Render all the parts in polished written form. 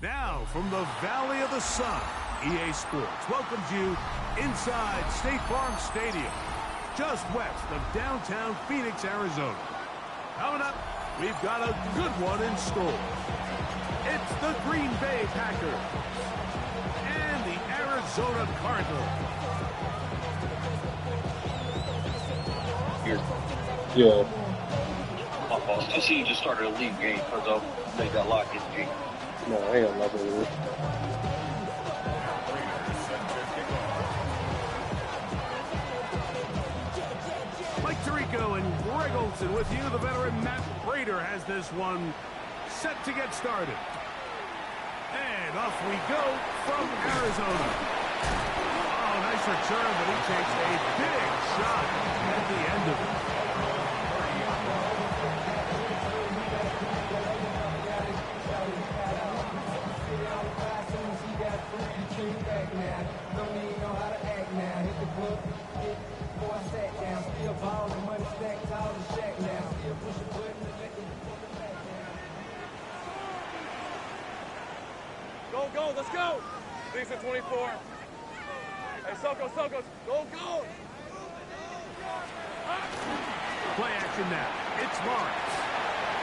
Now, from the Valley of the Sun, EA Sports welcomes you inside State Farm Stadium, just west of downtown Phoenix, Arizona. Coming up, we've got a good one in store. It's the Green Bay Packers and the Arizona Cardinals. Yeah. I see you just started a league game because they got locked in the game. No, I ain't got nothing to do. Mike Tirico and Greg Olson with you. The veteran Matt Prater has this one set to get started. And off we go from Arizona. Oh, nice return, but he takes a big shot at the end of it. Go, let's go! Lisa 24. Hey, Soko, go! Play action now. It's Lawrence.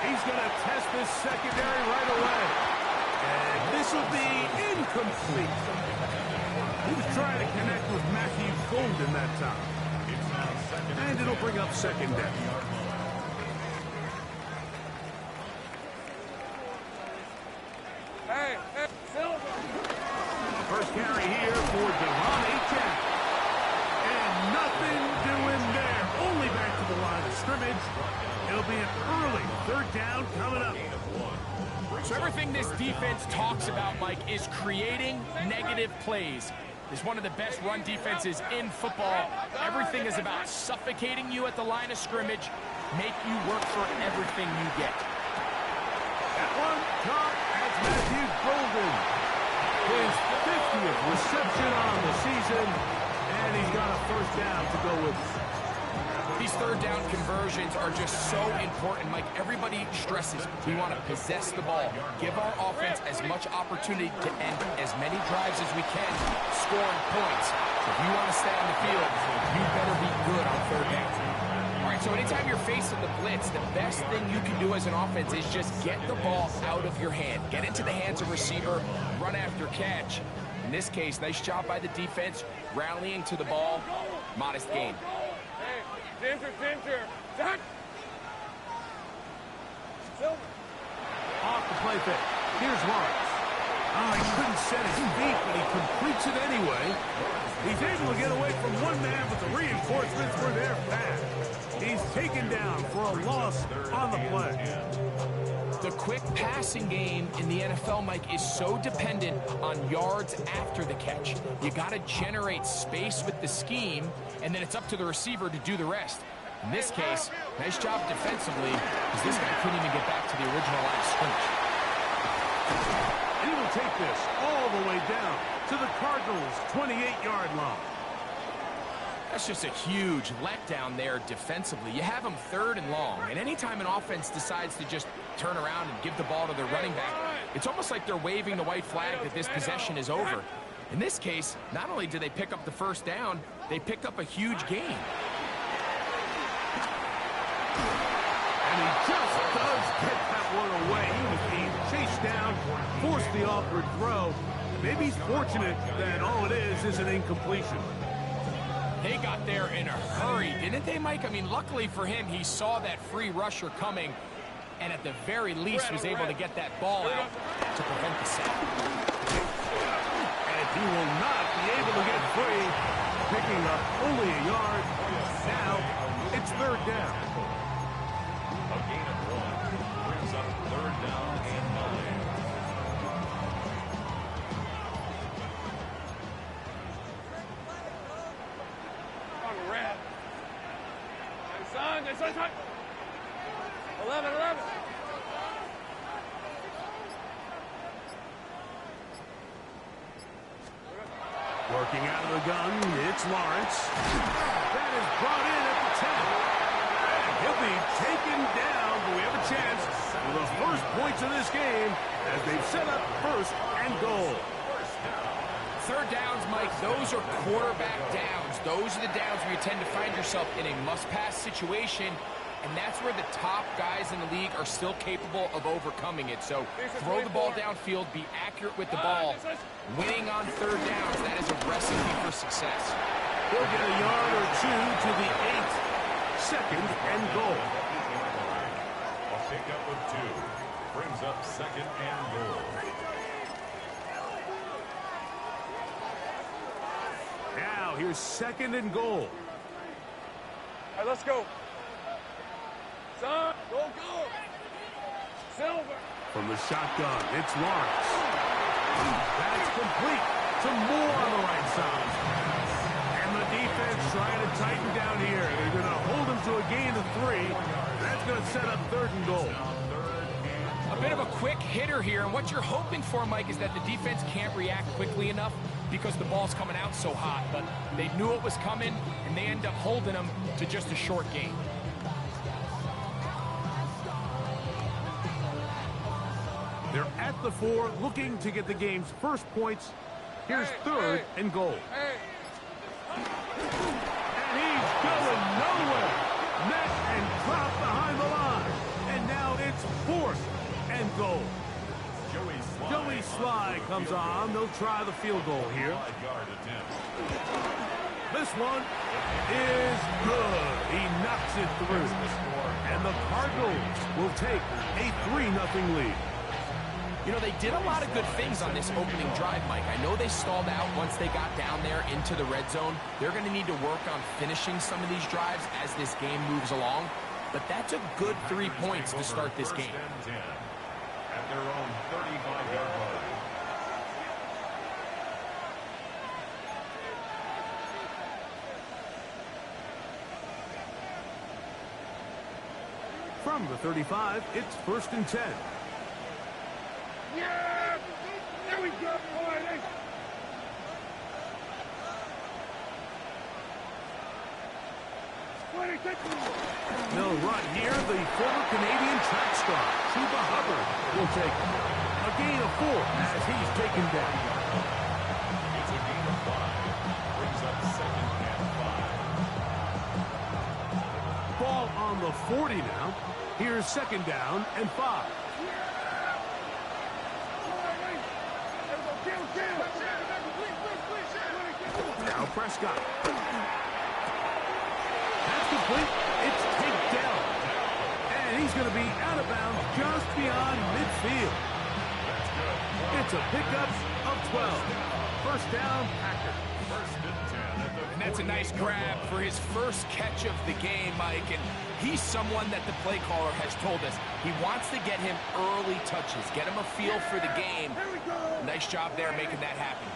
He's going to test this secondary right away. And this will be incomplete. He was trying to connect with Matthew Golden that time. And it'll bring up second down. Hey, Silver! First carry here for Devon Achane. And nothing doing there. Only back to the line of scrimmage. It'll be an early third down coming up. So everything this defense talks about, Mike, is creating negative plays. It's one of the best run defenses in football. Everything is about suffocating you at the line of scrimmage, make you work for everything you get. That one caught as Matthew Golden. His 50th reception on the season, and he's got a first down to go with. These third down conversions are just so important, Mike. Everybody stresses we want to possess the ball, give our offense as much opportunity to end as many drives as we can, scoring points. So if you want to stay on the field, you better be good on third down. All right, so anytime you're facing the blitz, the best thing you can do as an offense is just get the ball out of your hand. Get into the hands of receiver, run after catch. In this case, nice job by the defense, rallying to the ball, modest gain. Ginger. Zach! Silver! Off the play fake. Here's Lawrence. Oh, he couldn't set his feet, but he completes it anyway. He's able to get away from one man, but the reinforcements were there fast. He's taken down for a loss on the play. The quick passing game in the NFL, Mike, is so dependent on yards after the catch. You got to generate space with the scheme, and then it's up to the receiver to do the rest. In this case, nice job defensively, because this guy couldn't even get back to the original line of scrimmage. And he will take this all the way down to the Cardinals' 28-yard line. That's just a huge letdown there defensively. You have them third and long, and anytime an offense decides to just turn around and give the ball to their running back, it's almost like they're waving the white flag that this possession is over. In this case, not only did they pick up the first down, they picked up a huge gain. And he just does get that one away. He was being chased down, forced the awkward throw. Maybe he's fortunate that all it is an incompletion. They got there in a hurry, didn't they, Mike? I mean, luckily for him, he saw that free rusher coming, and at the very least was able to get that ball out to prevent the sack. And he will not be able to get free, picking up only a yard. Now, it's third down. A gain of 1 brings up third down and 9. Son. 11. Working out of the gun, it's Lawrence. That is brought in at the 10. He'll be taken down, but we have a chance for the first points of this game as they've set up first and goal. Third downs, Mike, those are quarterback downs. Those are the downs where you tend to find yourself in a must-pass situation, and that's where the top guys in the league are still capable of overcoming it. So throw the ball downfield, be accurate with the ball. Winning on third downs, that is a recipe for success. He'll get a yard or two to the 8. Second and goal. A pickup of 2 brings up second and goal. Now here's second and goal. All right, let's go. Son, go. Silver. From the shotgun, it's Lawrence. That's complete to Moore on the right side. And the defense trying to tighten down here. They're going to hold him to a gain of 3. That's going to set up third and goal. A bit of a quick hitter here, and what you're hoping for, Mike, is that the defense can't react quickly enough because the ball's coming out so hot. But they knew it was coming, and they end up holding them to just a short gain. They're at the 4, looking to get the game's first points. Here's third and goal. And he's going nowhere. Met and dropped behind the line. And now it's fourth and goal. Joey Sly comes on. They'll try the field goal here. This one is good. He knocks it through. And the Cardinals will take a 3-0 lead. You know, they did a lot of good things on this opening drive, Mike. I know they stalled out once they got down there into the red zone. They're going to need to work on finishing some of these drives as this game moves along. But that's a good 3 points to start this game. At their own 35-yard line. From the 35, it's first and 10. Yeah! There we go, boy! They'll run here. The former Canadian track star, Chuba Hubbard, will take a gain of 4 as he's taken down. It's a gain of 5. Brings up second and 5. Ball on the 40 now. Here's second down and 5. Now Prescott. That's complete. It's taken down. And he's going to be out of bounds just beyond midfield. It's a pickup of 12. First down, Packers. And that's a nice grab for his first catch of the game, Mike. And he's someone that the play caller has told us he wants to get him early touches, get him a feel for the game. Nice job there making that happen.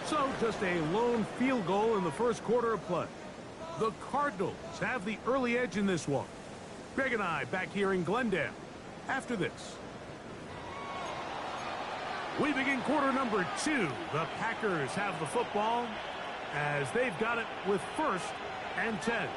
So just a lone field goal in the first quarter of play. The Cardinals have the early edge in this one. Greg and I back here in Glendale after this. We begin quarter number 2. The Packers have the football as they've got it with first and 10.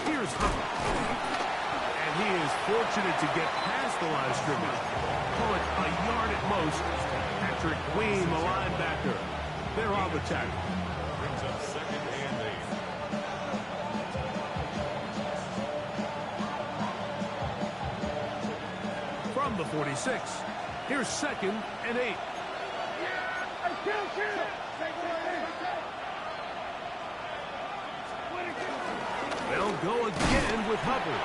Here's Hubbard. And he is fortunate to get past the line of scrimmage. Call it a yard at most. Patrick Queen, the linebacker. They're on the tackle. Brings up second and 8. From the 46, here's second and 8. They'll go again with Hubbard.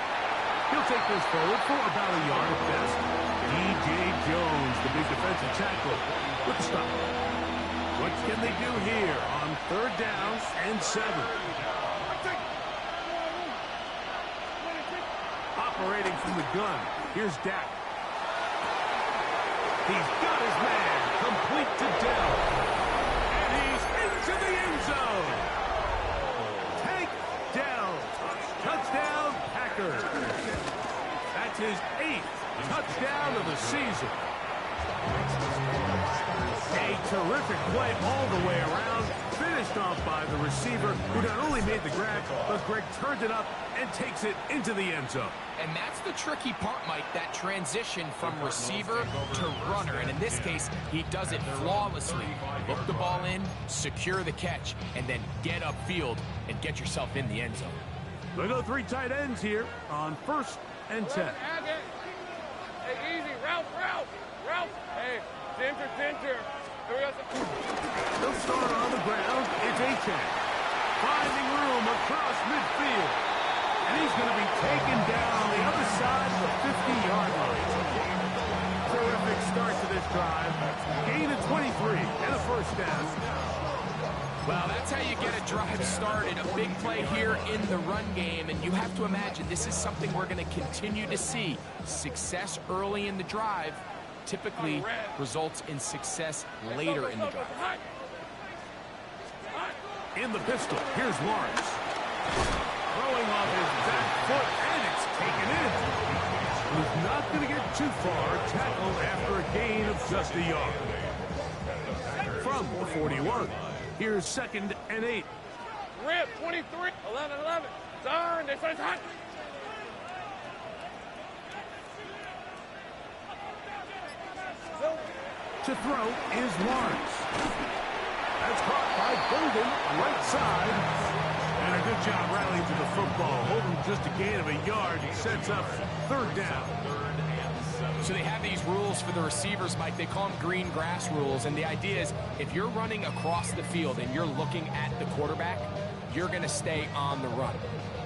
He'll take this forward for about a yard at best. D.J. Jones, the big defensive tackle, with the stop. What can they do here on third down and 7? Operating from the gun, here's Dak. He's got his man, complete to Dell. And he's into the end zone. his 8th touchdown of the season. A terrific play all the way around, finished off by the receiver, who not only made the grab, but Greg turned it up and takes it into the end zone. And that's the tricky part, Mike, that transition from receiver to runner. And in this case, he does it flawlessly. Look the ball in, secure the catch, and then get upfield and get yourself in the end zone. They go 3 tight ends here on 1st and 10. Hey, easy. Route. Hey, center. They'll start on the ground. It's A-Chain, finding room across midfield. And he's going to be taken down on the other side of the 50-yard line. Terrific start to this drive. Gain of 23 and a 1st down. Well, that's how you get a drive started. A big play here in the run game. And you have to imagine this is something we're going to continue to see. Success early in the drive typically results in success later in the drive. In the pistol, here's Lawrence. Throwing off his back foot, and it's taken in. He's not going to get too far. Tackled after a gain of just a yard. From the 41, here's 2nd and 8. Rip, 23, 11. Turn, this one's hot. To throw is Lawrence. That's caught by Golden, right side. And a good job rallying to the football. Holding just a gain of a yard. He sets up 3rd down. So they have these rules for the receivers, Mike. They call them green grass rules. And the idea is if you're running across the field and you're looking at the quarterback, you're going to stay on the run.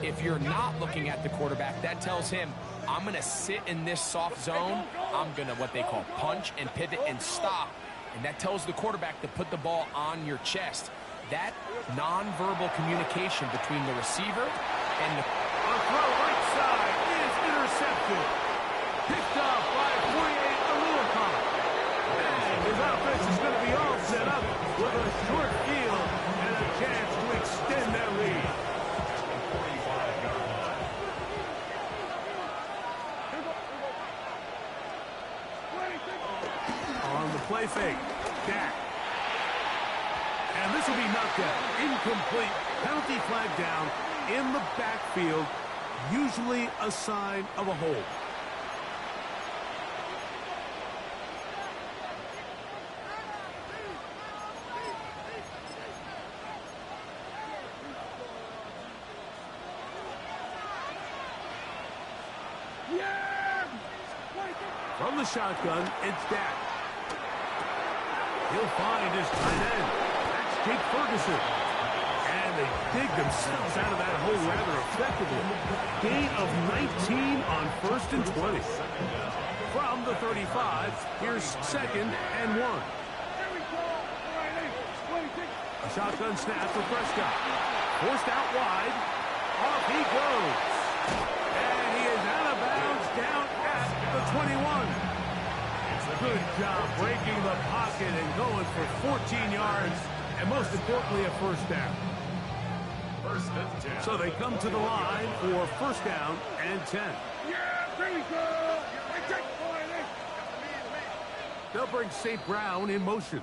If you're not looking at the quarterback, that tells him, I'm going to sit in this soft zone. I'm going to what they call punch and pivot and stop. And that tells the quarterback to put the ball on your chest. That nonverbal communication between the receiver and the... A throw right side is intercepted. Picked off by 48 Aluakon. And his offense is going to be all set up with a short field and a chance to extend that lead. On the play fake, Dak. And this will be knocked out. Incomplete. Penalty flag down in the backfield. Usually a sign of a hold. From the shotgun, it's Dak. He'll find his tight end. That's Jake Ferguson. And they dig themselves out of that hole rather effectively. Gain of 19 on 1st and 20. From the 35, here's 2nd and 1. A shotgun snap for Prescott. Forced out wide. Off he goes. And he is out of bounds down at the 21. Good job breaking the pocket and going for 14 yards. And most importantly, a 1st down. So they come to the line for 1st down and 10. They'll bring St. Brown in motion.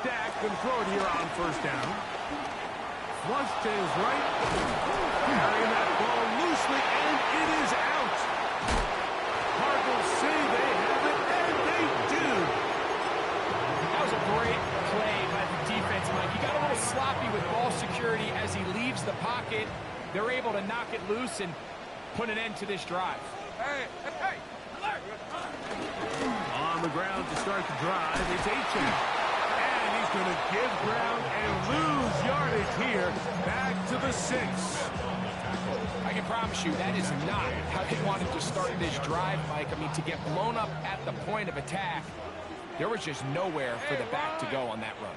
Dak can throw it here on 1st down. Flush to his right. Carrying that ball loosely, and it is out. Cardinals say they have it, and they do. That was a great play by the defense, Mike. He got a little sloppy with ball security as he leaves the pocket. They're able to knock it loose and put an end to this drive. Hey. On the ground to start the drive, it's A-Chain. Going to give ground and lose yardage here. Back to the 6. I can promise you that is not how they wanted to start this drive, Mike. I mean, to get blown up at the point of attack, there was just nowhere for the back to go on that run.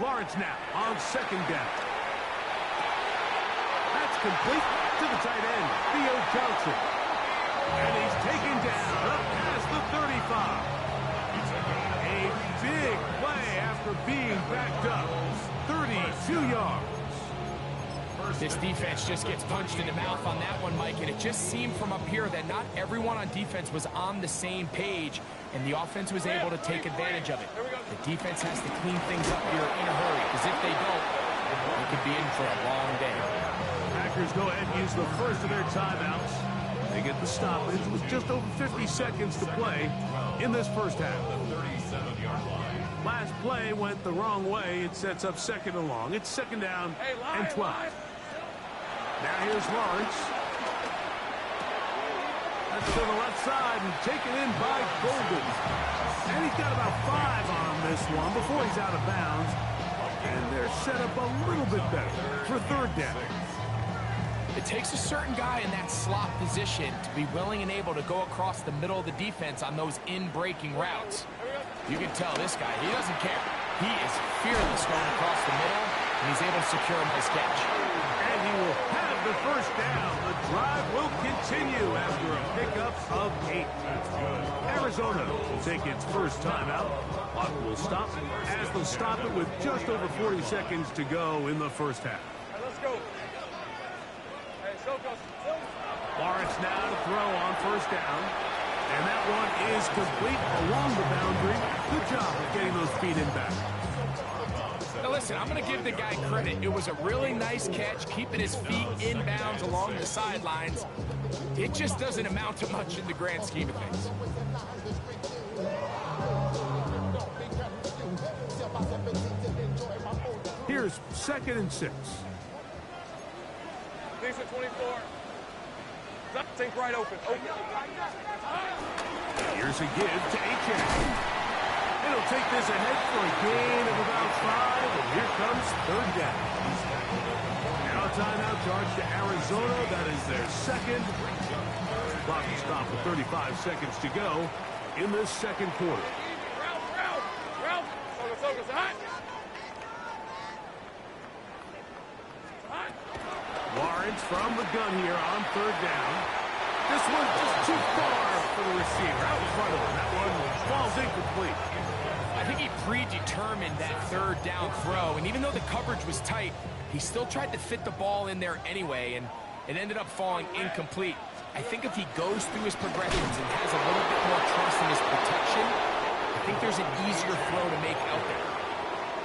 Lawrence now on second down. That's complete to the tight end, Theo Johnson. And he's taken down up past the 35. A big play after being backed up. 32 yards. This defense just gets punched in the mouth on that one, Mike, and it just seemed from up here that not everyone on defense was on the same page, and the offense was able to take advantage of it. The defense has to clean things up here in a hurry, because if they don't, they could be in for a long day. Packers go ahead and use the first of their timeouts. They get the stoppage with just over 50 seconds to play in this first half. Last play went the wrong way. It sets up second and long. It's second down and 12. Now here's Lawrence. That's to the left side and taken in by Golden. And he's got about 5 on this one before he's out of bounds. And they're set up a little bit better for third down. It takes a certain guy in that slot position to be willing and able to go across the middle of the defense on those in-breaking routes. You can tell this guy, he doesn't care. He is fearless going across the middle, and he's able to secure a nice catch. And he will have the first down. The drive will continue after a pickup of 8. Arizona will take its first timeout. Clock will stop as they'll stop it with just over 40 seconds to go in the first half. Let's go. Lawrence now to throw on first down. And that one is complete along the boundary. Good job of getting those feet in back. Now listen, I'm going to give the guy credit. It was a really nice catch, keeping his feet in bounds along the sidelines. It just doesn't amount to much in the grand scheme of things. Here's second and 6. Decent 24. Think right open. Here's a give to H.A. It'll take this ahead for a gain of about 5, and here comes third down. Now a timeout charge to Arizona. That is their second. Clock will stop with 35 seconds to go in this second quarter. Ralph. Focus. Lawrence from the gun here on third down. This one's just too far for the receiver. Out in front of him. That one falls incomplete. I think he predetermined that third down throw, and even though the coverage was tight, he still tried to fit the ball in there anyway, and it ended up falling incomplete. I think if he goes through his progressions and has a little bit more trust in his protection, I think there's an easier throw to make out there.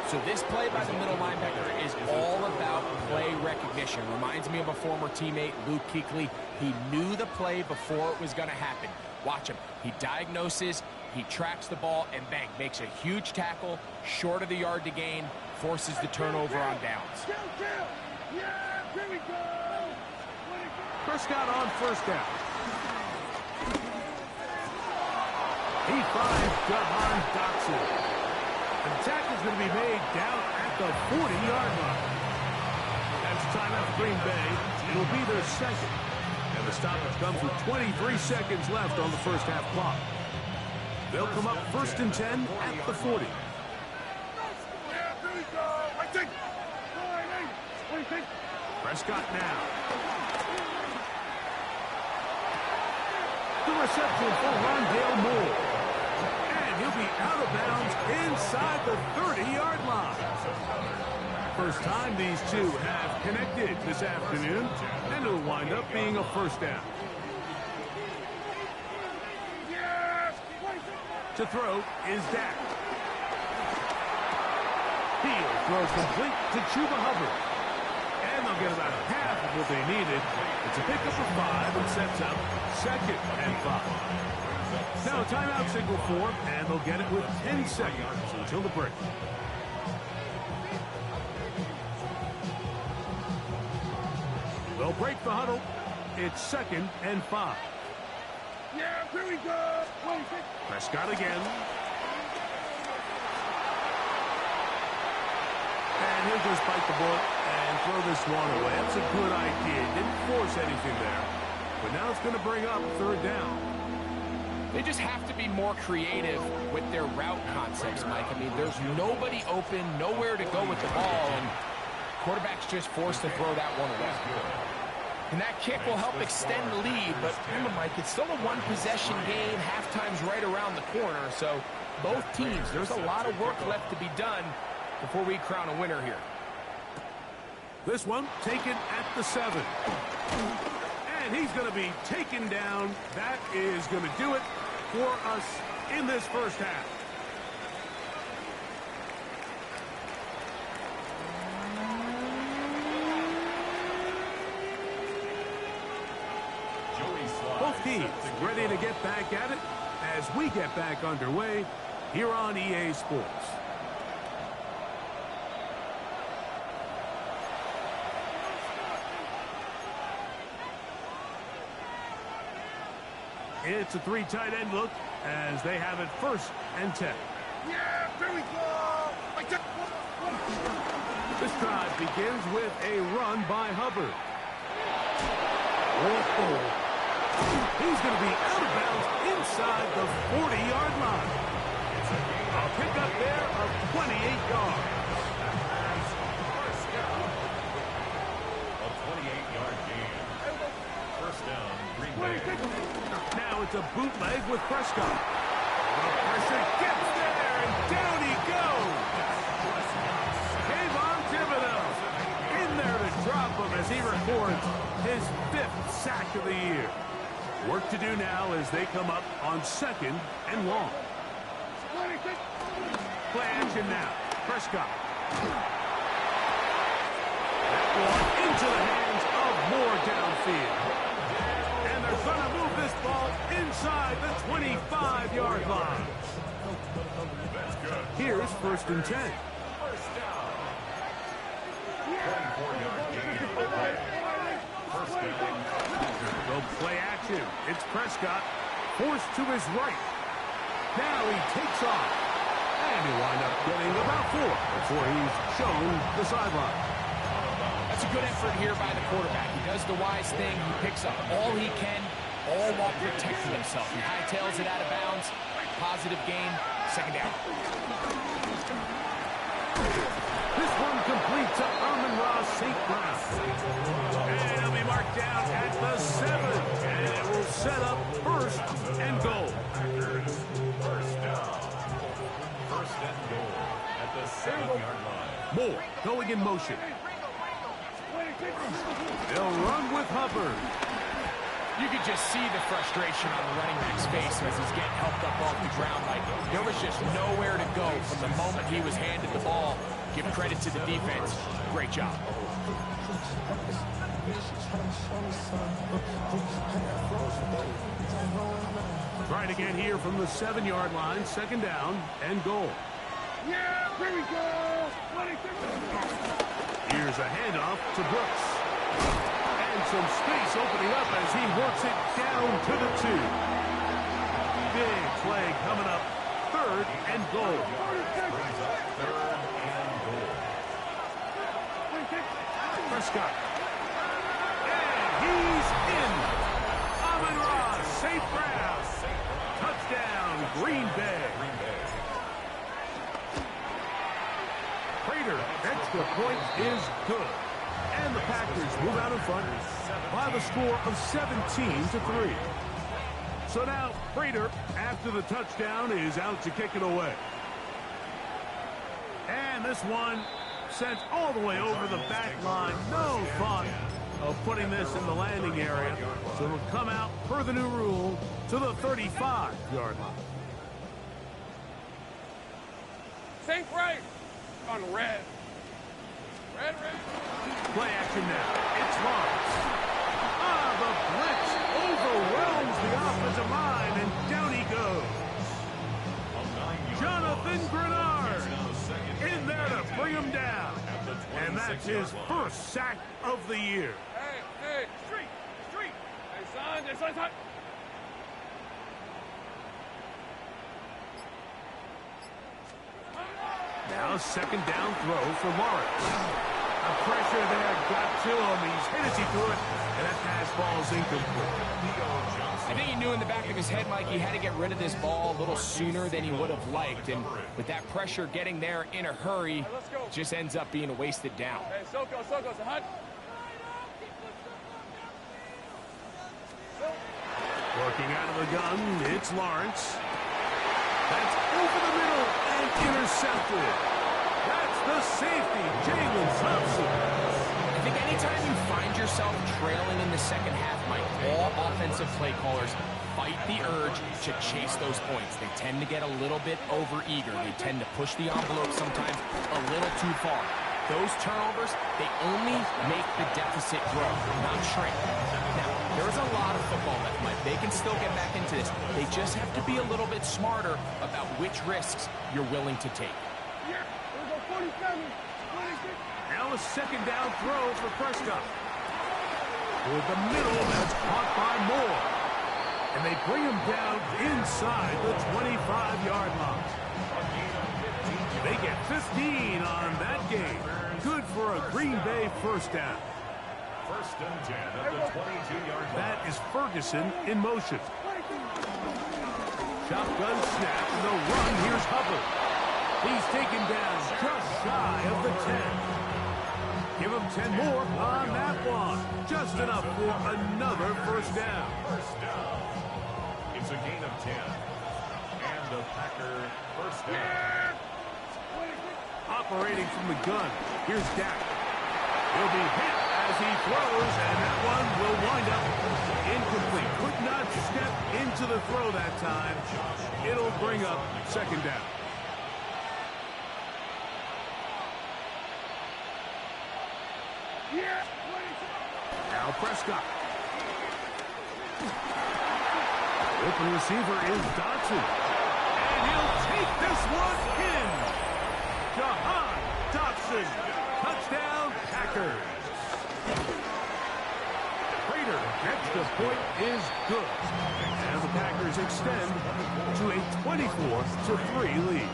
So this play by the middle linebacker is all about play recognition. Reminds me of a former teammate, Luke Kuechly. He knew the play before it was going to happen. Watch him. He diagnoses, he tracks the ball, and bang, makes a huge tackle, short of the yard to gain, forces the turnover on downs. Prescott on first down. He finds Jahan Dotson. And the tackle's going to be made down at the 40-yard line. That's timeout for Green Bay. It'll be their second. And the stoppage comes with 23 seconds left on the first half clock. They'll come up first and 10 at the 40. Prescott now. The reception for Rondale Moore. He'll be out of bounds inside the 30-yard line. First time these two have connected this afternoon, and it'll wind up being a first down. To throw is Dak. Field throws complete to Chuba Hubbard. And they'll get about half of what they needed. It's a pickup of 5 and sets up second and 5. Now a timeout signal for, and they'll get it with 10 seconds until the break. They'll break the huddle. It's second and 5. Yeah, here we go. Prescott again. And he'll just bite the bullet and throw this one away. That's a good idea. Didn't force anything there. But now it's going to bring up third down. They just have to be more creative with their route concepts, Mike. I mean, there's nobody open, nowhere to go with the ball, and quarterback's just forced to throw that one away. And that kick will help extend the lead, but remember, Mike, it's still a one-possession game. Halftime's right around the corner, so both teams, there's a lot of work left to be done before we crown a winner here. This one taken at the 7. And he's going to be taken down. That is going to do it for us in this first half. Both teams ready to get back at it as we get back underway here on EA Sports. It's a 3 tight end look as they have it 1st and 10. Yeah, here we go. This drive begins with a run by Hubbard. He's going to be out of bounds inside the 40-yard line. A pickup there of 28 yards. A 28-yard gain. First down, Green Bay. Now it's a bootleg with Prescott. The pressure gets there, and down he goes. Kayvon Thibodeau in there to drop him as he records his 5th sack of the year. Work to do now as they come up on 2nd and long. Play action now. Prescott. That one into the hands of Moore downfield. And they're going to move this ball inside the 25-yard line. Here's 1st and 10. First down. 24-yard gain. First down. They'll play action. It's Prescott forced to his right. Now he takes off. And he'll wind up getting about 4 before he's shown the sideline. That's a good effort here by the quarterback. He does the wise thing. He picks up all he can, all while protecting himself. He hightails it out of bounds. Positive gain. 2nd down. This one complete to Amon-Ra St. Brown. And it'll be marked down at the 7. And it will set up 1st and goal. First down. 1st and goal at the 7-yard line. Moore going in motion. They'll run with Hubbard. You could just see the frustration on the running back's face as he's getting helped up off the ground. Like, there was just nowhere to go from the moment he was handed the ball. Give credit to the defense. Great job. Try it again here from the 7-yard line. 2nd down and goal. Yeah, here we go. Here's a handoff to Brooks. And some space opening up as he works it down to the 2. Big play coming up. 3rd and goal. Brings up 3rd and goal. Prescott. And he's in. Amon-Ra St. Brown. Touchdown, Green Bay. Prater, extra point is good. And the Packers move out in front by the score of 17-3. So now Prater, after the touchdown, is out to kick it away. And this one sent all the way over the back line. No thought of putting this in the landing area. So it'll come out per the new rule to the 35-yard line. Think right on red. Red. Play action now. It's Lawrence. The blitz overwhelms the offensive line, and down he goes. Jonathan Grenard in there to bring him down. And that's his 1st sack of the year. Hey, street. Hey, son. Now 2nd down throw for Lawrence. The pressure there got to him. He's hit as he threw it, and that pass ball's incomplete. I think he knew in the back of his head, Mike, he had to get rid of this ball a little sooner than he would have liked. And with that pressure getting there in a hurry, it just ends up being a wasted down. Hey, Soko, hot. Working out of the gun, it's Lawrence. That's over the middle and intercepted. That's the safety, Jalen Thompson. I think anytime you find yourself trailing in the second half, Mike, all offensive play callers fight the urge to chase those points. They tend to get a little bit overeager. They tend to push the envelope sometimes a little too far. Those turnovers, they only make the deficit grow, not shrink. Now, there is a lot of football left, Mike. They can still get back into this. They just have to be a little bit smarter about which risks you're willing to take. Now a second down throw for Prescott. Toward the middle, that's caught by Moore. And they bring him down inside the 25-yard line. They get 15 on that game. Good for a Green Bay first down. First and 10 at the 22-yard line. That is Ferguson in motion. Shotgun snap, and the run. Here's Hubbard. He's taken down just shy of the 10. Give him 10 more on that one. Just enough for another first down. First down. It's a gain of 10. And the Packer first down. Operating from the gun. Here's Dak. He'll be hit as he throws, and that one will wind up incomplete. Could not step into the throw that time. It'll bring up second down. Now Prescott. Open receiver is Dotson. And he'll take this one in. Jahan Dotson. Touchdown, Packers. Prater gets the point is good. And the Packers extend to a 24-3 lead.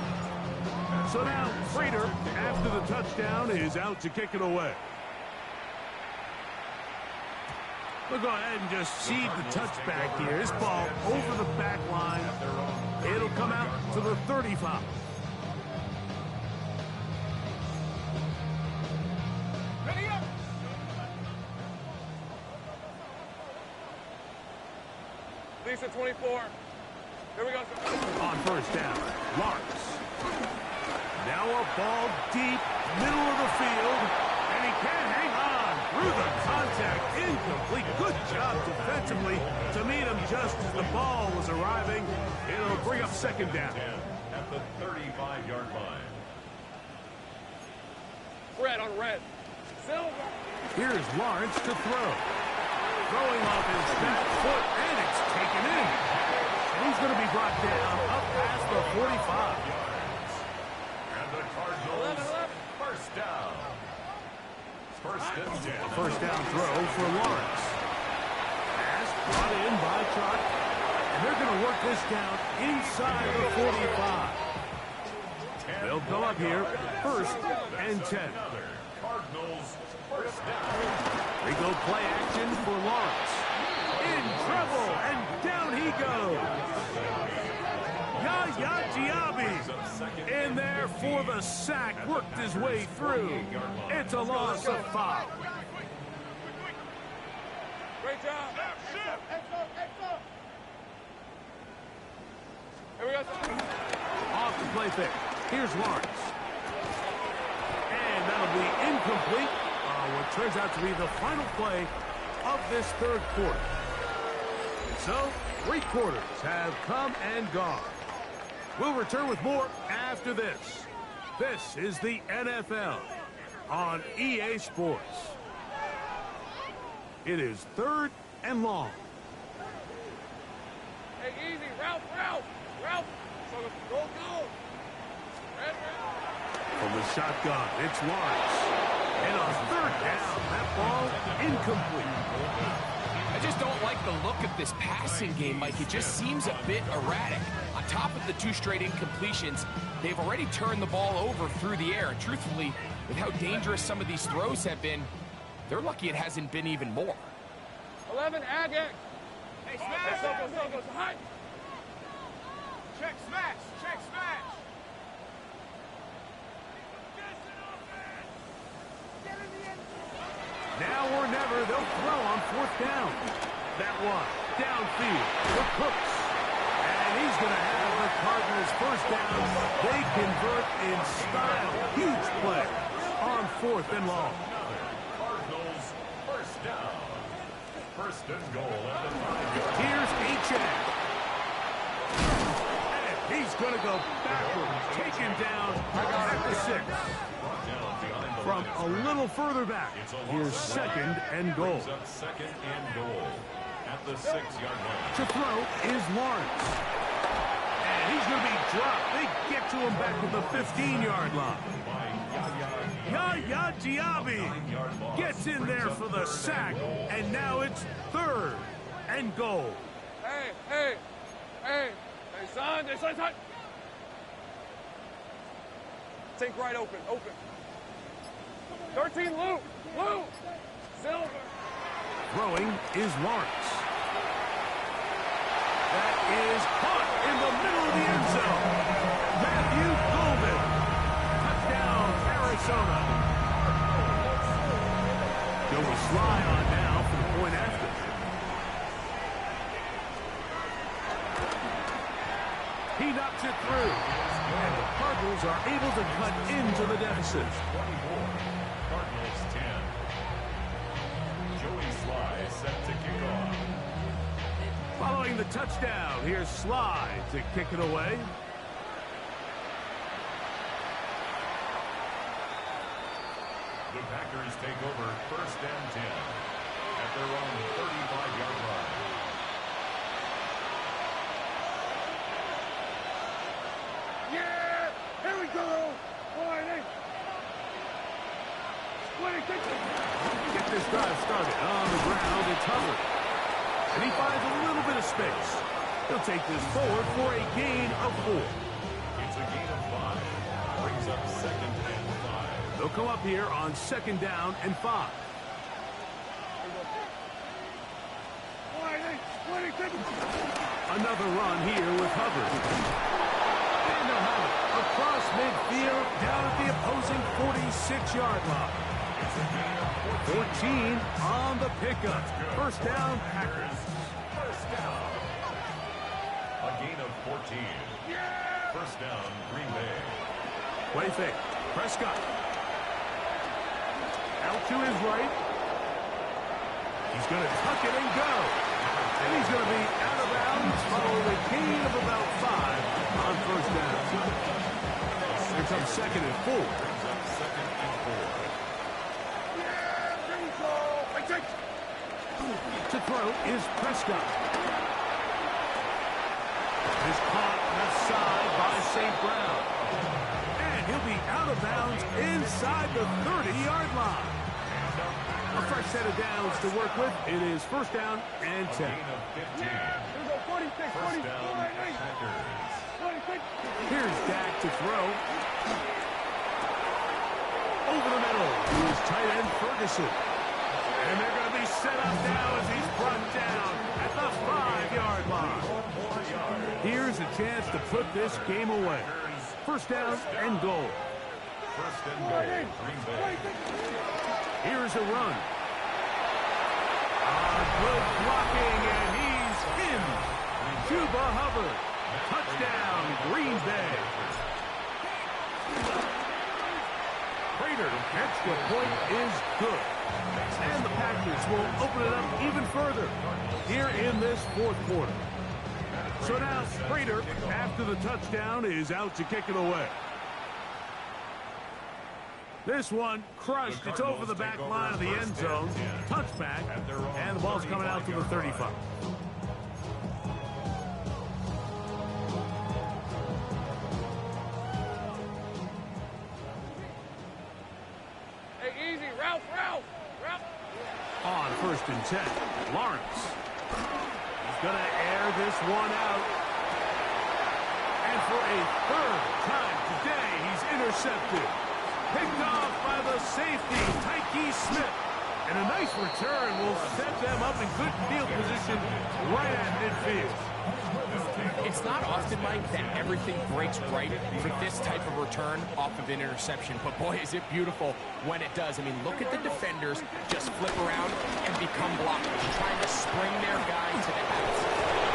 So now Prater, after the touchdown, is out to kick it away. We'll go ahead and just seed the touchback here. This ball over the back line. It'll come out to the 35. Ready up. Lisa 24. Here we go. On first down, Lawrence. Now a ball deep, middle of the field, and he can't hang on. Through the contact, incomplete. Good job defensively to meet him just as the ball was arriving. It'll bring up second down. At the 35-yard line. Red on red. Silver. Here's Lawrence to throw. Throwing off his back foot, and it's taken in. And he's going to be brought down up past the 45. And the Cardinals first down. First and 10. A first down throw for Lawrence. Pass brought in by Trot. And they're going to work this down inside the 45. They'll come up here, first and 10. Cardinals first down. They go play action for Lawrence. In trouble, and down he goes. Yaya Diaby in there for the sack, worked his way through. It's a loss of 5. Great job. Here we go. Off the play pick. Here's Lawrence. And that'll be incomplete on what turns out to be the final play of this third quarter. So, 3 quarters have come and gone. We'll return with more after this. This is the NFL on EA Sports. It is 3rd and long. Hey, easy. Ralph. So go. Red. From the shotgun, it's Lawrence. And on 3rd down, that ball incomplete. I just don't like the look of this passing game, Mike. It just seems a bit erratic. On top of the 2 straight incompletions, they've already turned the ball over through the air. And truthfully, With how dangerous some of these throws have been, they're lucky it hasn't been even more. 11, Agate. Hey, smash. Hey, Silco, high. Check smash. Check smash. Now or never, they'll throw on 4th down. That one, downfield, for Cooks. And he's going to have the Cardinals 1st down. They convert in style. Huge play on 4th and long. Cardinals 1st down. 1st and goal at the 5-yard. Here's Achad. And he's going to go backwards. Taken down at the 6. From a little further back, here's 2nd and goal. 2nd and goal at the 6-yard line. To throw is Lawrence. And he's going to be dropped. They get to him back at the 15-yard line. Yaya Diaby gets in there for the sack, and now it's 3rd and goal. Hey, son. Think right, open. 13, Lou. Silver. Throwing is Lawrence. That is caught in the middle of the end zone. Matthew Golden. Touchdown, Arizona. Joey Sly on now for the point after. He knocks it through. And the Cardinals are able to cut into the deficit. 24. Cardinals 10. Joey Sly set to kick off. Following the touchdown, here's Sly to kick it away. The Packers take over 1st and 10 at their own 35-yard line. Yeah! Here we go! Get this drive started on the ground. It's Hubbard. And he finds a little bit of space. He'll take this forward for a gain of 4. It's a gain of 5. Brings up 2nd and 5. They'll come up here on 2nd down and 5. Another run here with Hubbard. And they'll have it across midfield down at the opposing 46-yard line. 14 on the pickup. 1st down, Packers. 1st down. A gain of 14. 1st down, Green Bay. Play fake. Prescott. Out to his right. He's going to tuck it and go. And he's going to be out of bounds following a gain of about 5 on 1st down. Here comes 2nd and 4. 2nd and 4. To throw is Prescott. Is caught left side by St. Brown. And he'll be out of bounds inside the 30-yard line. A fresh set of downs to work with. It is 1st down and 10. Gain of 15. 1st down, Packers. Here's Dak to throw. Over the middle is tight end Ferguson. And they're going to be set up now as he's brought down at the 5-yard line. Here's a chance to put this game away. 1st down and goal. 1st and goal, Green Bay. Here's a run. Good blocking, and he's in. Chuba Hubbard. Touchdown, Green Bay. Prater, extra point is good. And the Packers will open it up even further here in this 4th quarter. So now Prater, after the touchdown, is out to kick it away. This one crushed. It's over the back line of the end zone. Touchback, and the ball's coming out to the 35. Hey, easy. Ralph. On 1st and 10, Lawrence. He's going to air this one out. And for a 3rd time today, he's intercepted. Picked off by the safety, Tyke Smith. And a nice return will set them up in good field position right at midfield. It's not often, Mike, that everything breaks right for this type of return off of an interception. But boy, is it beautiful when it does. I mean, look at the defenders just flip around and become blockers, trying to spring their guy to the house.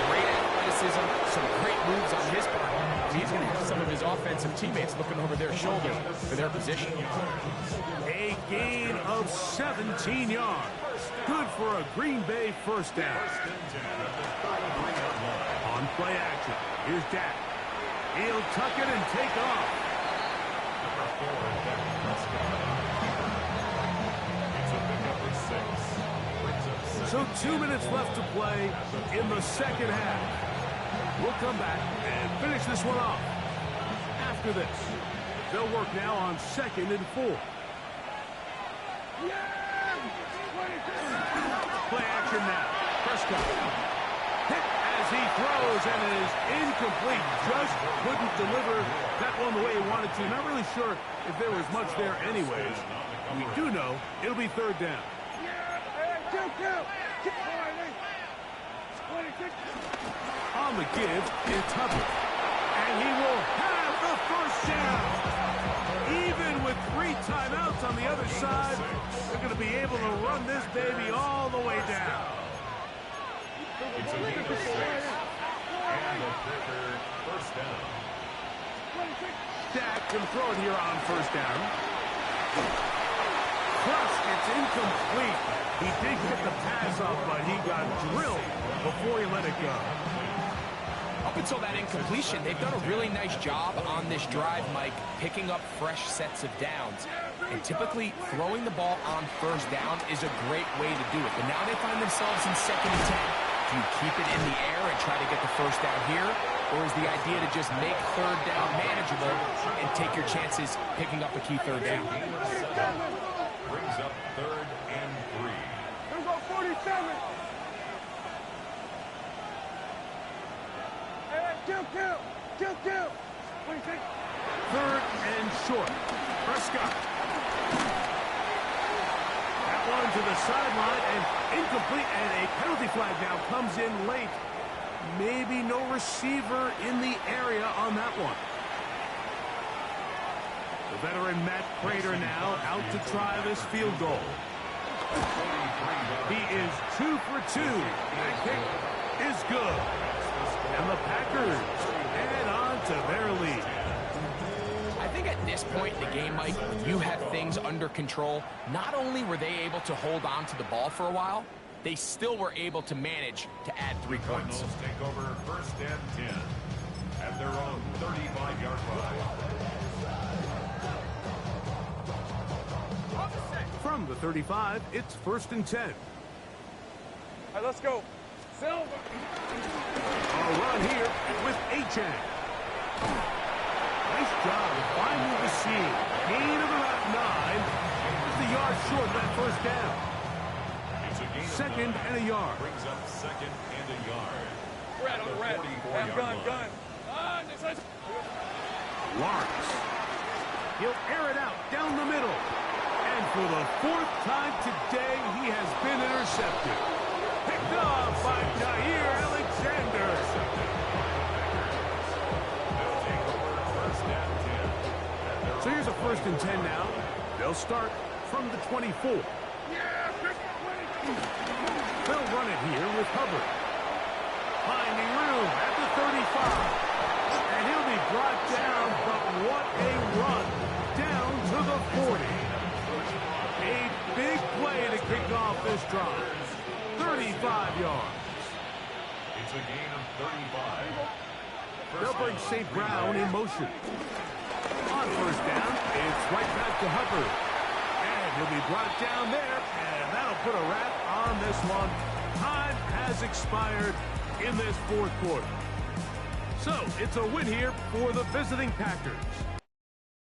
Great athleticism, some great moves on his part. He's going to have some of his offensive teammates looking over their shoulder for their position. A gain of 17 yards. Good for a Green Bay first down. On play action, here's Dak. He'll tuck it and take off. So 2 minutes left to play in the second half. We'll come back and finish this one off. After this, they'll work now on 2nd and 4. Play action now. Prescott. Hit as he throws and it is incomplete. Just couldn't deliver that one the way he wanted to. Not really sure if there was much there anyways. We do know it'll be 3rd down. On the give, it's Hubbard. And he will have the first down. Even with 3 timeouts on the other side, they're going to be able to run this baby all the way down. It's a gain of 6. And a Packer first down. Dak can throw it here on 1st down. Plus, it's incomplete. He did get the pass off, but he got drilled before he let it go. Up until that incompletion, they've done a really nice job on this drive, Mike, picking up fresh sets of downs. And typically, throwing the ball on 1st down is a great way to do it. But now they find themselves in 2nd and 10. Do you keep it in the air and try to get the 1st down here? Or is the idea to just make 3rd down manageable and take your chances picking up a key 3rd down? Brings up 3rd and 3. Here's our 47. Kill. 26. 3rd and short. Prescott. That one to the sideline and incomplete, and a penalty flag now comes in late. Maybe no receiver in the area on that one. The veteran Matt Prater now out to try this field goal. He is 2 for 2. That kick is good. And the Packers add on to their lead. I think at this point in the game, Mike, when you have things under control, not only were they able to hold on to the ball for a while, they still were able to manage to add 3 points. Cardinals take over 1st and 10 at their own 35-yard line. From the 35, it's 1st and 10. All right, let's go. Silver. A run here with Achane. Nice job of finding the seam. Gain of about 9. Just a yard short of that 1st down. It's a gain 2nd and a yard. Brings up 2nd and a yard. Red on red. Have gun. Lawrence. He'll air it out down the middle. And for the 4th time today, he has been intercepted. Picked off by Jair Alexander. So here's a 1st and 10 now. They'll start from the 24. They'll run it here with Hubbard. Finding room at the 35. And he'll be brought down, but what a run. Down to the 40. A big play to kick off this drive. 35 yards. It's a gain of 35. They'll bring St. Brown in motion. On 1st down, it's right back to Hubbard. And he'll be brought down there, and that'll put a wrap on this one. Time has expired in this 4th quarter. So, it's a win here for the visiting Packers.